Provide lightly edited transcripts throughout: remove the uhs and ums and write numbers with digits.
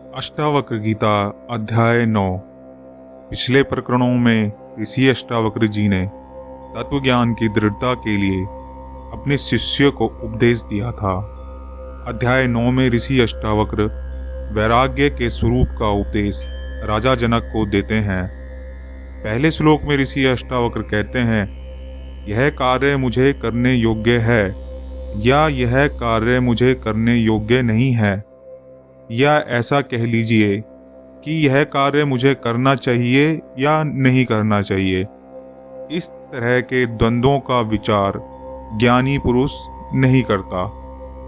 अष्टावक्र गीता अध्याय 9। पिछले प्रकरणों में ऋषि अष्टावक्र जी ने तत्व ज्ञान की दृढ़ता के लिए अपने शिष्य को उपदेश दिया था। अध्याय 9 में ऋषि अष्टावक्र वैराग्य के स्वरूप का उपदेश राजा जनक को देते हैं। पहले श्लोक में ऋषि अष्टावक्र कहते हैं, यह कार्य मुझे करने योग्य है या यह कार्य मुझे करने योग्य नहीं है, या ऐसा कह लीजिए कि यह कार्य मुझे करना चाहिए या नहीं करना चाहिए। इस तरह के द्वंद्वों का विचार ज्ञानी पुरुष नहीं करता,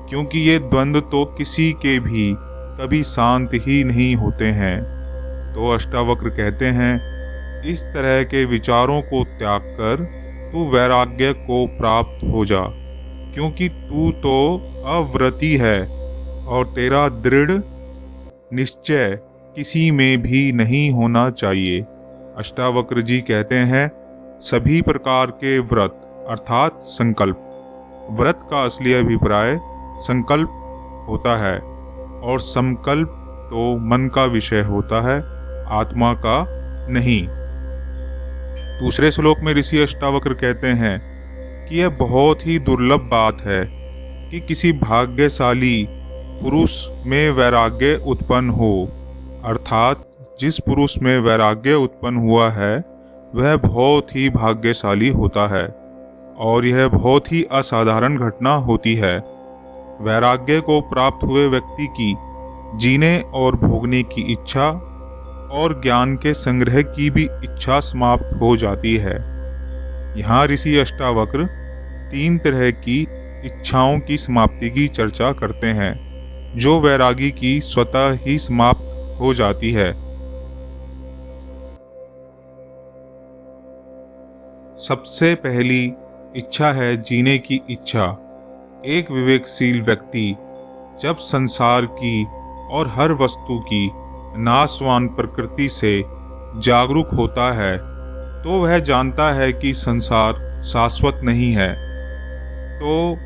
क्योंकि ये द्वंद्व तो किसी के भी कभी शांत ही नहीं होते हैं। तो अष्टावक्र कहते हैं, इस तरह के विचारों को त्याग कर तू वैराग्य को प्राप्त हो जा, क्योंकि तू तो अव्रती है और तेरा दृढ़ निश्चय किसी में भी नहीं होना चाहिए। अष्टावक्र जी कहते हैं, सभी प्रकार के व्रत अर्थात संकल्प, व्रत का असली अभिप्राय संकल्प होता है और संकल्प तो मन का विषय होता है, आत्मा का नहीं। दूसरे श्लोक में ऋषि अष्टावक्र कहते हैं कि यह बहुत ही दुर्लभ बात है कि किसी भाग्यशाली पुरुष में वैराग्य उत्पन्न हो, अर्थात जिस पुरुष में वैराग्य उत्पन्न हुआ है वह बहुत ही भाग्यशाली होता है और यह बहुत ही असाधारण घटना होती है। वैराग्य को प्राप्त हुए व्यक्ति की जीने और भोगने की इच्छा और ज्ञान के संग्रह की भी इच्छा समाप्त हो जाती है। यहाँ ऋषि अष्टावक्र 3 तरह की इच्छाओं की समाप्ति की चर्चा करते हैं, जो वैरागी की स्वतः ही समाप्त हो जाती है। सबसे पहली इच्छा है जीने की इच्छा। एक विवेकशील व्यक्ति जब संसार की और हर वस्तु की नाशवान प्रकृति से जागरूक होता है तो वह जानता है कि संसार शाश्वत नहीं है। तो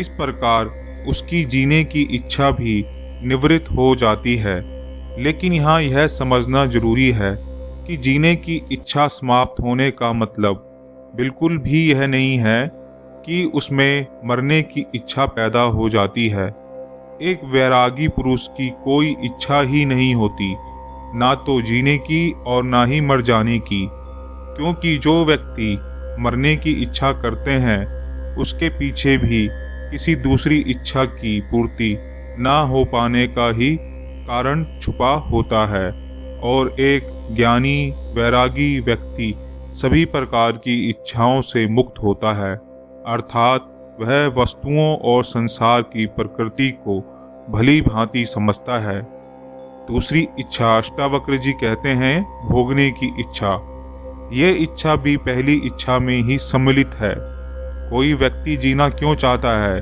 इस प्रकार उसकी जीने की इच्छा भी निवृत्त हो जाती है। लेकिन यहाँ यह समझना जरूरी है कि जीने की इच्छा समाप्त होने का मतलब बिल्कुल भी यह नहीं है कि उसमें मरने की इच्छा पैदा हो जाती है। एक वैरागी पुरुष की कोई इच्छा ही नहीं होती, ना तो जीने की और ना ही मर जाने की, क्योंकि जो व्यक्ति मरने की इच्छा करते हैं उसके पीछे भी किसी दूसरी इच्छा की पूर्ति ना हो पाने का ही कारण छुपा होता है। और एक ज्ञानी वैरागी व्यक्ति सभी प्रकार की इच्छाओं से मुक्त होता है, अर्थात वह वस्तुओं और संसार की प्रकृति को भली भांति समझता है। दूसरी इच्छा अष्टावक्र जी कहते हैं भोगने की इच्छा। ये इच्छा भी पहली इच्छा में ही सम्मिलित है। कोई व्यक्ति जीना क्यों चाहता है?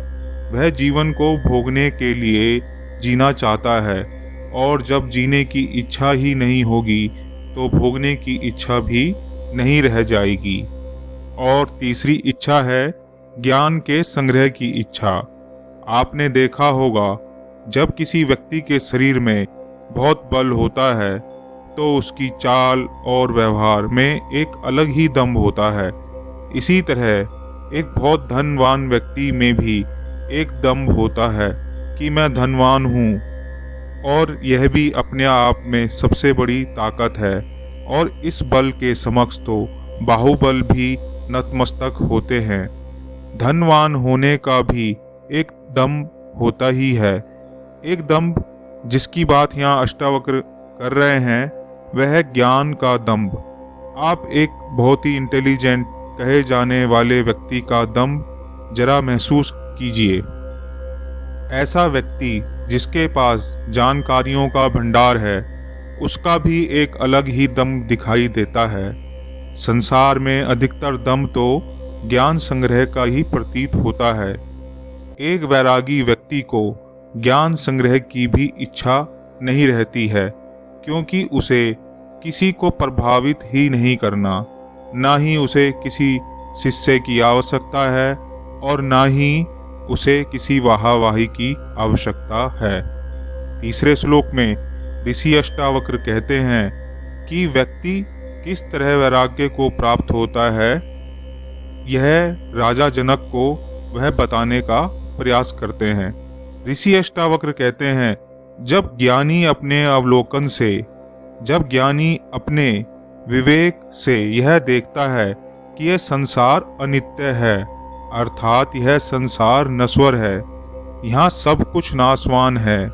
वह जीवन को भोगने के लिए जीना चाहता है, और जब जीने की इच्छा ही नहीं होगी तो भोगने की इच्छा भी नहीं रह जाएगी। और तीसरी इच्छा है ज्ञान के संग्रह की इच्छा। आपने देखा होगा, जब किसी व्यक्ति के शरीर में बहुत बल होता है तो उसकी चाल और व्यवहार में एक अलग ही दम्भ होता है। इसी तरह एक बहुत धनवान व्यक्ति में भी एक दम्भ होता है कि मैं धनवान हूँ, और यह भी अपने आप में सबसे बड़ी ताकत है। और इस बल के समक्ष तो बाहुबल भी नतमस्तक होते हैं। धनवान होने का भी एक दम्भ होता ही है। एक दम्भ जिसकी बात यहाँ अष्टावक्र कर रहे हैं वह है ज्ञान का दम्भ। आप एक बहुत ही इंटेलिजेंट कहे जाने वाले व्यक्ति का दम्भ जरा महसूस कीजिए। ऐसा व्यक्ति जिसके पास जानकारियों का भंडार है, उसका भी एक अलग ही दम्भ दिखाई देता है। संसार में अधिकतर दम्भ तो ज्ञान संग्रह का ही प्रतीत होता है। एक वैरागी व्यक्ति को ज्ञान संग्रह की भी इच्छा नहीं रहती है, क्योंकि उसे किसी को प्रभावित ही नहीं करना, ना ही उसे किसी शिष्य की आवश्यकता है और ना ही उसे किसी वाहवाही की आवश्यकता है। तीसरे श्लोक में ऋषि अष्टावक्र कहते हैं कि व्यक्ति किस तरह वैराग्य को प्राप्त होता है, यह राजा जनक को वह बताने का प्रयास करते हैं। ऋषि अष्टावक्र कहते हैं, जब ज्ञानी अपने विवेक से यह देखता है कि यह संसार अनित्य है, अर्थात यह संसार नश्वर है, यहाँ सब कुछ नाशवान है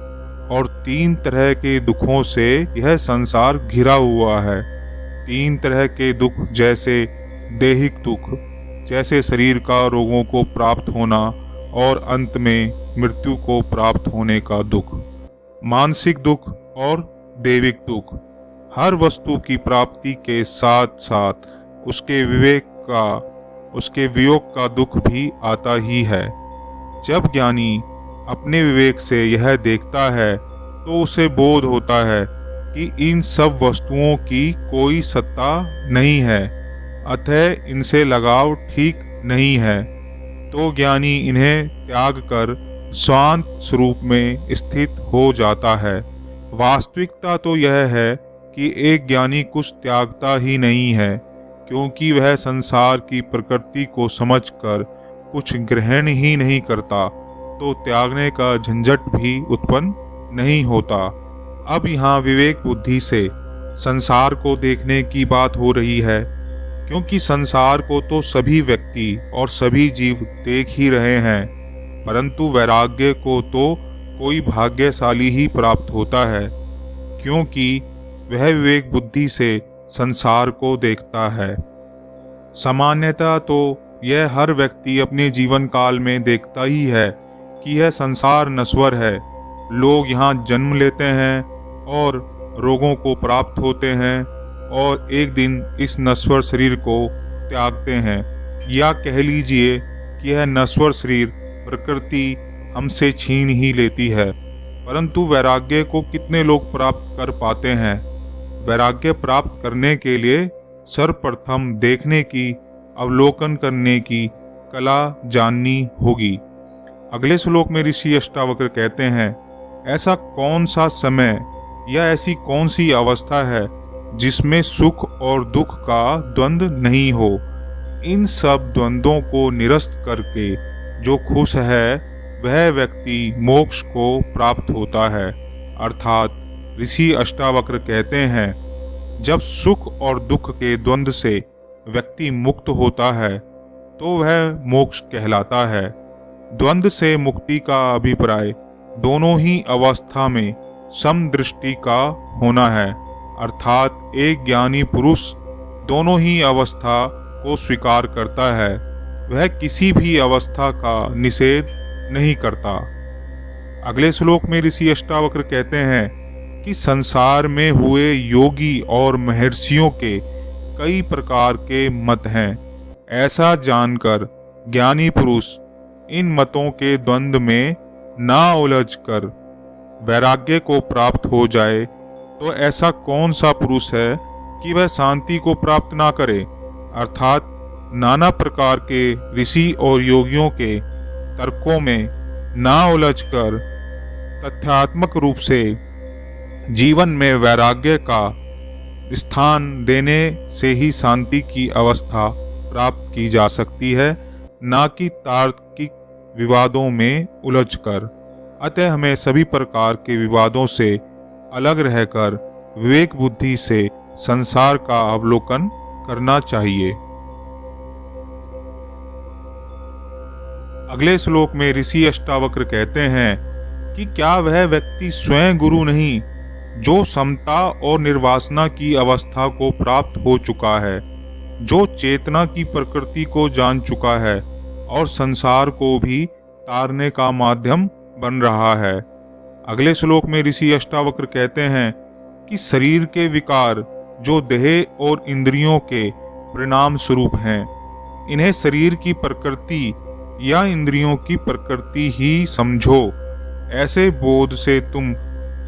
और 3 तरह के दुखों से यह संसार घिरा हुआ है। 3 तरह के दुख, जैसे दैहिक दुख, जैसे शरीर का रोगों को प्राप्त होना और अंत में मृत्यु को प्राप्त होने का दुख, मानसिक दुख और दैविक दुख। हर वस्तु की प्राप्ति के साथ साथ उसके वियोग का दुख भी आता ही है। जब ज्ञानी अपने विवेक से यह देखता है तो उसे बोध होता है कि इन सब वस्तुओं की कोई सत्ता नहीं है, अतः इनसे लगाव ठीक नहीं है। तो ज्ञानी इन्हें त्याग कर शांत स्वरूप में स्थित हो जाता है। वास्तविकता तो यह है कि एक ज्ञानी कुछ त्यागता ही नहीं है, क्योंकि वह संसार की प्रकृति को समझकर कुछ ग्रहण ही नहीं करता, तो त्यागने का झंझट भी उत्पन्न नहीं होता। अब यहाँ विवेक बुद्धि से संसार को देखने की बात हो रही है, क्योंकि संसार को तो सभी व्यक्ति और सभी जीव देख ही रहे हैं, परंतु वैराग्य को तो कोई भाग्यशाली ही प्राप्त होता है, क्योंकि वह विवेक बुद्धि से संसार को देखता है। सामान्यतः तो यह हर व्यक्ति अपने जीवन काल में देखता ही है कि यह संसार नश्वर है। लोग यहाँ जन्म लेते हैं और रोगों को प्राप्त होते हैं और एक दिन इस नश्वर शरीर को त्यागते हैं, या कह लीजिए कि यह नश्वर शरीर प्रकृति हमसे छीन ही लेती है। परंतु वैराग्य को कितने लोग प्राप्त कर पाते हैं? वैराग्य प्राप्त करने के लिए सर्वप्रथम देखने की, अवलोकन करने की कला जाननी होगी। अगले श्लोक में ऋषि अष्टावक्र कहते हैं, ऐसा कौन सा समय या ऐसी कौन सी अवस्था है जिसमें सुख और दुख का द्वंद्व नहीं हो। इन सब द्वंद्वों को निरस्त करके जो खुश है वह व्यक्ति मोक्ष को प्राप्त होता है। अर्थात ऋषि अष्टावक्र कहते हैं, जब सुख और दुख के द्वंद्व से व्यक्ति मुक्त होता है तो वह मोक्ष कहलाता है। द्वंद्व से मुक्ति का अभिप्राय दोनों ही अवस्था में समदृष्टि का होना है, अर्थात एक ज्ञानी पुरुष दोनों ही अवस्था को स्वीकार करता है, वह किसी भी अवस्था का निषेध नहीं करता। अगले श्लोक में ऋषि अष्टावक्र कहते हैं कि संसार में हुए योगी और महर्षियों के कई प्रकार के मत हैं। ऐसा जानकर ज्ञानी पुरुष इन मतों के द्वंद्व में ना उलझ कर वैराग्य को प्राप्त हो जाए, तो ऐसा कौन सा पुरुष है कि वह शांति को प्राप्त ना करे। अर्थात नाना प्रकार के ऋषि और योगियों के तर्कों में ना उलझकर तथ्यात्मक रूप से जीवन में वैराग्य का स्थान देने से ही शांति की अवस्था प्राप्त की जा सकती है, ना कि तार्किक विवादों में उलझकर। अतः हमें सभी प्रकार के विवादों से अलग रहकर विवेक बुद्धि से संसार का अवलोकन करना चाहिए। अगले श्लोक में ऋषि अष्टावक्र कहते हैं कि क्या वह व्यक्ति स्वयं गुरु नहीं, जो समता और निर्वासना की अवस्था को प्राप्त हो चुका है, जो चेतना की प्रकृति को जान चुका है और संसार को भी तारने का माध्यम बन रहा है। अगले श्लोक में ऋषि अष्टावक्र कहते हैं कि शरीर के विकार जो देह और इंद्रियों के परिणाम स्वरूप हैं, इन्हें शरीर की प्रकृति या इंद्रियों की प्रकृति ही समझो। ऐसे बोध से तुम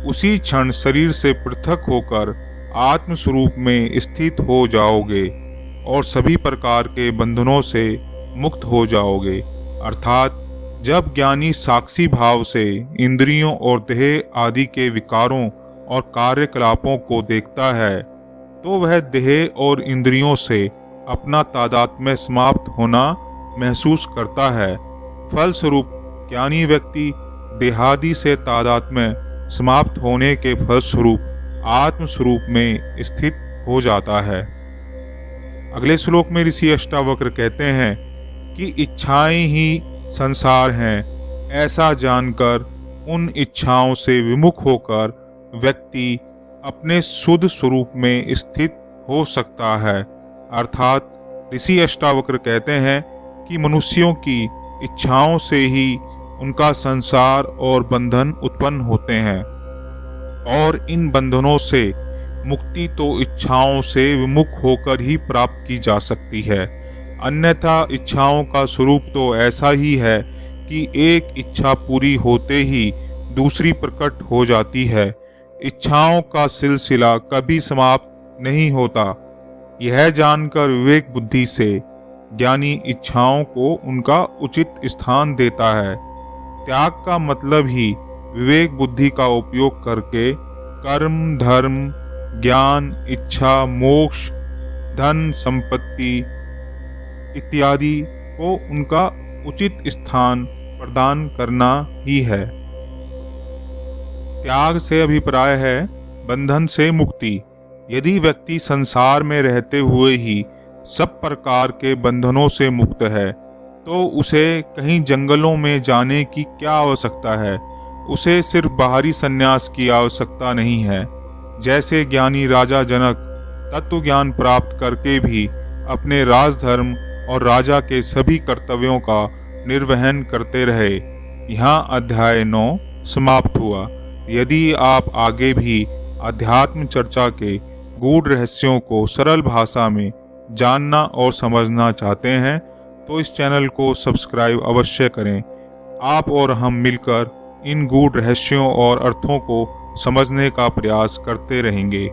उसी क्षण शरीर से पृथक होकर आत्म स्वरूप में स्थित हो जाओगे और सभी प्रकार के बंधनों से मुक्त हो जाओगे। अर्थात जब ज्ञानी साक्षी भाव से इंद्रियों और देह आदि के विकारों और कार्यकलापों को देखता है तो वह देह और इंद्रियों से अपना तादात्म्य समाप्त होना महसूस करता है। फलस्वरूप ज्ञानी व्यक्ति देहादि से तादात्म्य समाप्त होने के फलस्वरूप आत्म स्वरूप में स्थित हो जाता है। अगले श्लोक में ऋषि अष्टावक्र कहते हैं कि इच्छाएं ही संसार हैं। ऐसा जानकर उन इच्छाओं से विमुख होकर व्यक्ति अपने शुद्ध स्वरूप में स्थित हो सकता है। अर्थात ऋषि अष्टावक्र कहते हैं कि मनुष्यों की इच्छाओं से ही उनका संसार और बंधन उत्पन्न होते हैं और इन बंधनों से मुक्ति तो इच्छाओं से विमुख होकर ही प्राप्त की जा सकती है। अन्यथा इच्छाओं का स्वरूप तो ऐसा ही है कि एक इच्छा पूरी होते ही दूसरी प्रकट हो जाती है। इच्छाओं का सिलसिला कभी समाप्त नहीं होता। यह जानकर विवेक बुद्धि से ज्ञानी इच्छाओं को उनका उचित स्थान देता है। त्याग का मतलब ही विवेक बुद्धि का उपयोग करके कर्म, धर्म, ज्ञान, इच्छा, मोक्ष, धन, संपत्ति इत्यादि को उनका उचित स्थान प्रदान करना ही है। त्याग से अभिप्राय है बंधन से मुक्ति। यदि व्यक्ति संसार में रहते हुए ही सब प्रकार के बंधनों से मुक्त है तो उसे कहीं जंगलों में जाने की क्या आवश्यकता है। उसे सिर्फ बाहरी संन्यास की आवश्यकता नहीं है। जैसे ज्ञानी राजा जनक तत्व ज्ञान प्राप्त करके भी अपने राजधर्म और राजा के सभी कर्तव्यों का निर्वहन करते रहे। यहाँ अध्याय 9 समाप्त हुआ। यदि आप आगे भी अध्यात्म चर्चा के गूढ़ रहस्यों को सरल भाषा में जानना और समझना चाहते हैं तो इस चैनल को सब्सक्राइब अवश्य करें। आप और हम मिलकर इन गूढ़ रहस्यों और अर्थों को समझने का प्रयास करते रहेंगे।